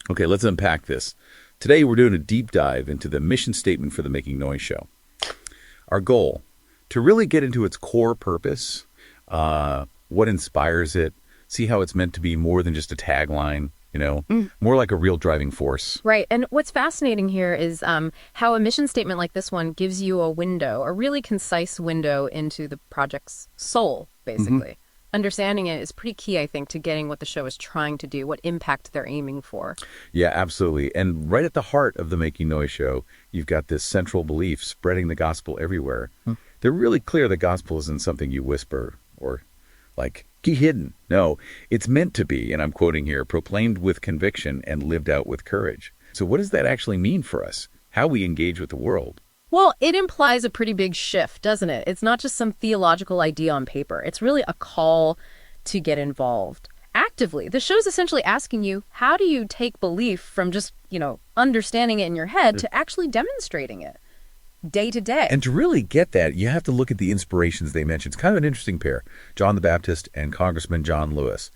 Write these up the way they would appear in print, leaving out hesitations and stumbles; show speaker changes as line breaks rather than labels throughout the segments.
Okay, let's unpack this. Today, we're doing a deep dive into the mission statement for the Making Noise show. Our goal, to really get into its core purpose, what inspires it, see how it's meant to be more than just a tagline, more like a real driving force.
Right. And what's fascinating here is how a mission statement like this one gives you a window, a really concise window into the project's soul, basically. Understanding it is pretty key, I think, to getting what the show is trying to do, what impact they're aiming for.
Yeah, absolutely. And right at the heart of the Making Noise show, you've got this central belief, spreading the gospel everywhere. They're really clear the gospel isn't something you whisper or keep hidden. No, it's meant to be, and I'm quoting here, proclaimed with conviction and lived out with courage. So what does that actually mean for us? How we engage with the world?
Well, it implies a pretty big shift, doesn't it? It's not just some theological idea on paper. It's really a call to get involved actively. The show's essentially asking you, how do you take belief from just, understanding it in your head to actually demonstrating it day to day?
And to really get that, you have to look at the inspirations they mentioned. It's kind of an interesting pair, John the Baptist and Congressman John Lewis.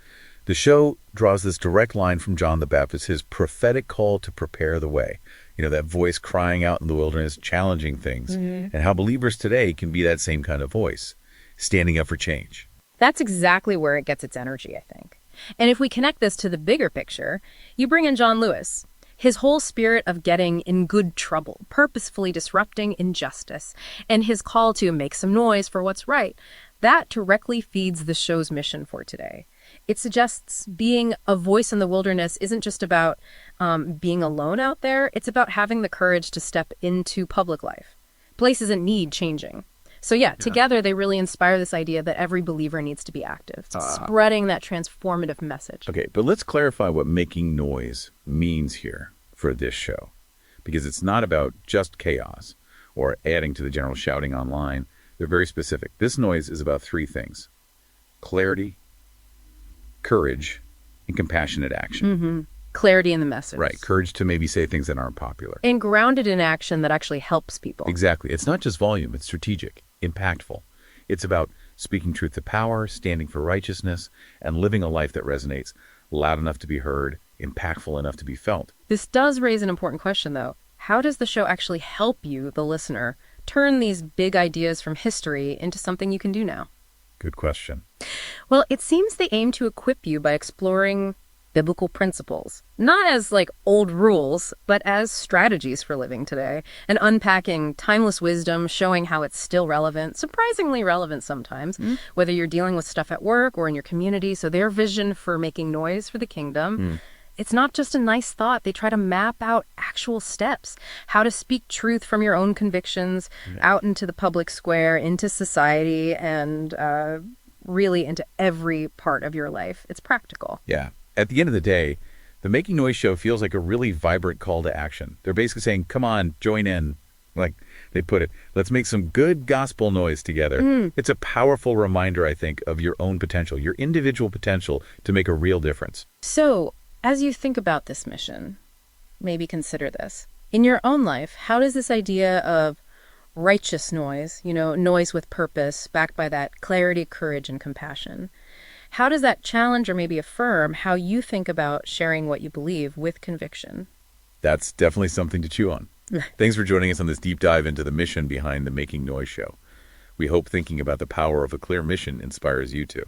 The show draws this direct line from John the Baptist, his prophetic call to prepare the way. That voice crying out in the wilderness, challenging things, and how believers today can be that same kind of voice, standing up for change.
That's exactly where it gets its energy, I think. And if we connect this to the bigger picture, you bring in John Lewis. His whole spirit of getting in good trouble, purposefully disrupting injustice, and his call to make some noise for what's right, that directly feeds the show's mission for today. It suggests being a voice in the wilderness isn't just about being alone out there. It's about having the courage to step into public life, places that need changing. So together they really inspire this idea that every believer needs to be active, spreading that transformative message.
Okay, but let's clarify what making noise means here for this show, because it's not about just chaos or adding to the general shouting online. They're very specific. This noise is about three things: clarity, courage, and compassionate action.
Clarity in the message.
Right. Courage to maybe say things that aren't popular.
And grounded in action that actually helps people.
Exactly. It's not just volume. It's strategic, impactful. It's about speaking truth to power, standing for righteousness, and living a life that resonates, loud enough to be heard, impactful enough to be felt.
This does raise an important question, though. How does the show actually help you, the listener, turn these big ideas from history into something you can do now?
Good question.
Well, it seems they aim to equip you by exploring biblical principles, not as old rules, but as strategies for living today, and unpacking timeless wisdom, showing how it's still relevant, surprisingly relevant sometimes, whether you're dealing with stuff at work or in your community. So their vision for making noise for the kingdom, it's not just a nice thought. They try to map out actual steps, how to speak truth from your own convictions out into the public square, into society, and really into every part of your life. It's practical.
Yeah. At the end of the day, the Making Noise show feels like a really vibrant call to action. They're basically saying, come on, join in. Like they put it, let's make some good gospel noise together. It's a powerful reminder, I think, of your own potential, your individual potential to make a real difference.
So, as you think about this mission, maybe consider this. In your own life, how does this idea of righteous noise, noise with purpose, backed by that clarity, courage, and compassion, how does that challenge or maybe affirm how you think about sharing what you believe with conviction?
That's definitely something to chew on. Thanks for joining us on this deep dive into the mission behind the Making Noise show. We hope thinking about the power of a clear mission inspires you too.